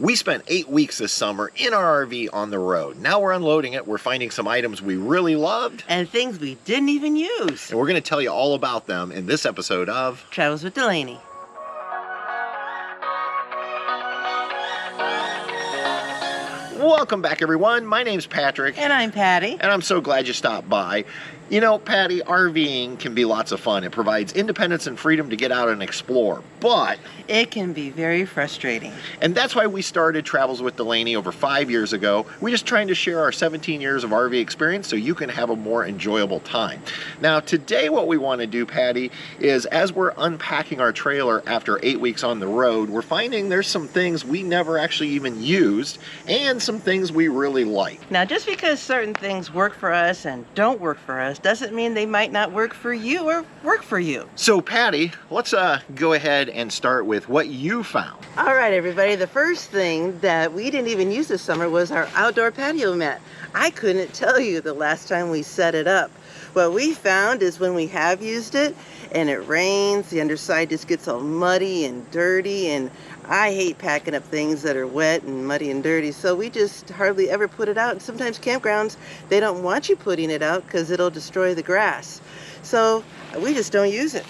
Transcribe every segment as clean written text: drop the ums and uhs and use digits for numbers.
We spent 8 weeks this summer in our RV on the road. Now we're unloading it. We're finding some items we really loved. And things we didn't even use. And we're going to tell you all about them in this episode of Travels with Delaney. Welcome back, everyone. My name's Patrick. And I'm Patty. And I'm so glad you stopped by. You know, Patty, RVing can be lots of fun. It provides independence and freedom to get out and explore, but it can be very frustrating. And that's why we started Travels with Delaney over 5 years ago. We're just trying to share our 17 years of RV experience so you can have a more enjoyable time. Now, today what we want to do, Patty, is as we're unpacking our trailer after 8 weeks on the road, we're finding there's some things we never actually even used and some things we really like. Now, just because certain things work for us and don't work for us doesn't mean they might not work for you or work for you. So, Patty, let's go ahead and start with what you found. All right, everybody. The first thing that we didn't even use this summer was our outdoor patio mat. I couldn't tell you the last time we set it up. What we found is when we have used it and it rains, the underside just gets all muddy and dirty, and I hate packing up things that are wet and muddy and dirty, so we just hardly ever put it out. And sometimes campgrounds, they don't want you putting it out because it'll destroy the grass. So we just don't use it.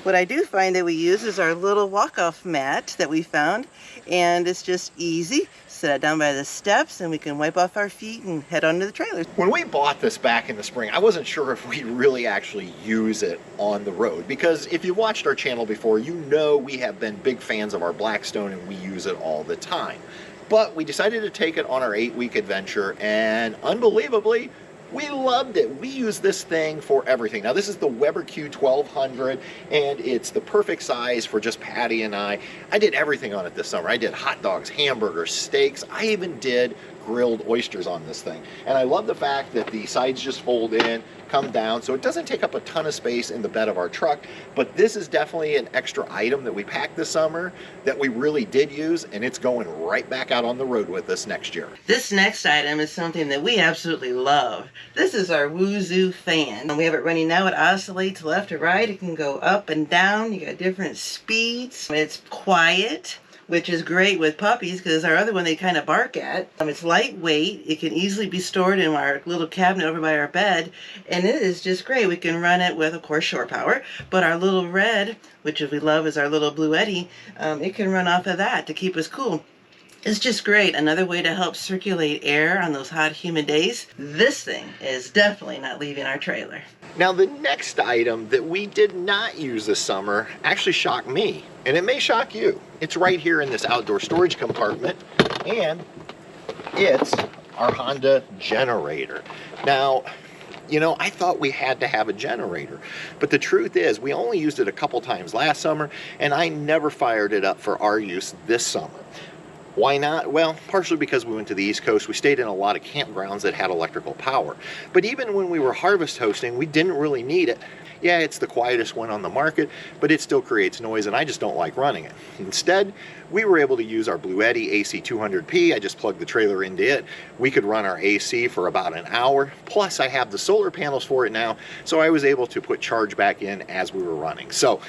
What I do find that we use is our little walk-off mat that we found, and it's just easy. Set it down by the steps and we can wipe off our feet and head onto the trailer. When we bought this back in the spring, I wasn't sure if we really actually use it on the road, because if you watched our channel before, you know we have been big fans of our Blackstone and we use it all the time. But we decided to take it on our 8-week adventure, and unbelievably, we loved it. We use this thing for everything. Now, this is the Weber Q1200, and it's the perfect size for just Patty and I. I did everything on it this summer. I did hot dogs, hamburgers, steaks. I even did grilled oysters on this thing. And I love the fact that the sides just fold in, come down, so it doesn't take up a ton of space in the bed of our truck. But this is definitely an extra item that we packed this summer that we really did use, and it's going right back out on the road with us next year. This next item is something that we absolutely love. This is our Wuzu Fan. And we have it running now. It oscillates left to right. It can go up and down. You got different speeds. It's quiet, which is great with puppies because our other one they kind of bark at. It's lightweight. It can easily be stored in our little cabinet over by our bed, and it is just great. We can run it with, of course, shore power, but our little red, which we love is our little Blue Eddy, it can run off of that to keep us cool. It's just great. Another way to help circulate air on those hot, humid days. This thing is definitely not leaving our trailer. Now, the next item that we did not use this summer actually shocked me, and it may shock you. It's right here in this outdoor storage compartment, and it's our Honda generator. Now, you know, I thought we had to have a generator, but the truth is we only used it a couple times last summer, and I never fired it up for our use this summer. Why not? Well, partially because we went to the East Coast. We stayed in a lot of campgrounds that had electrical power. But even when we were harvest hosting, we didn't really need it. Yeah, it's the quietest one on the market, but it still creates noise, and I just don't like running it. Instead, we were able to use our Blue Eddy AC 200P. I just plugged the trailer into it. We could run our AC for about an hour. Plus, I have the solar panels for it now, so I was able to put charge back in as we were running. So,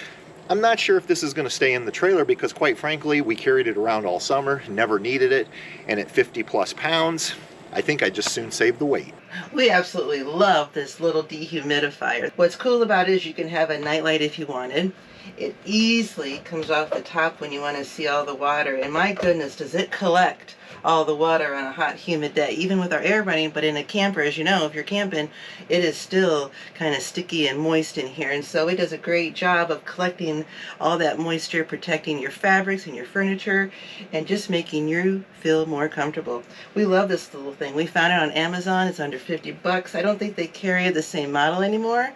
I'm not sure if this is going to stay in the trailer because, quite frankly, we carried it around all summer, never needed it, and at 50 plus pounds, I think I'd just soon save the weight. We absolutely love this little dehumidifier. What's cool about it is you can have a nightlight if you wanted. It easily comes off the top when you want to see all the water, and my goodness, does it collect all the water on a hot, humid day, even with our air running. But in a camper, as you know, if you're camping, it is still kind of sticky and moist in here, and so it does a great job of collecting all that moisture, protecting your fabrics and your furniture, and just making you feel more comfortable. We love this little thing. We found it on Amazon. It's under 50 bucks. I don't think they carry the same model anymore,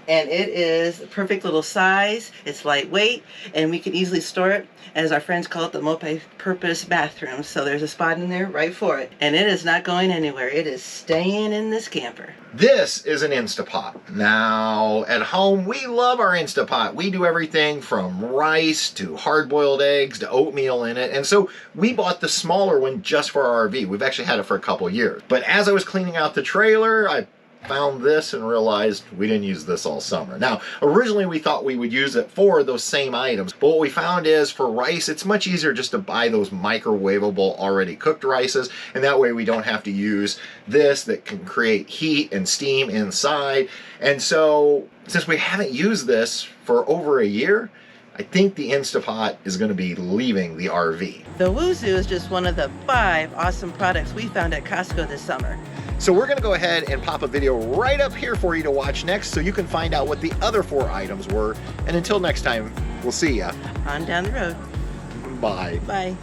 and it is a perfect little size. It's lightweight, and we can easily store it, as our friends call it, the multi-purpose bathroom. So there's a spot in there right for it, and it is not going anywhere. It is staying in this camper. This is an Instapot. Now, at home, we love our Instapot. We do everything from rice to hard-boiled eggs to oatmeal in it, and so we bought the smaller one just for our RV. We've actually had it for a couple years. But as I was cleaning out the trailer, I found this and realized we didn't use this all summer. Now, originally we thought we would use it for those same items, but what we found is for rice, it's much easier just to buy those microwavable already cooked rices, and that way we don't have to use this that can create heat and steam inside. And so, since we haven't used this for over a year, I think the Instapot is going to be leaving the RV. The Wuzu is just one of the 5 awesome products we found at Costco this summer. So we're going to go ahead and pop a video right up here for you to watch next so you can find out what the other 4 items were. And until next time, we'll see ya. On down the road. Bye. Bye.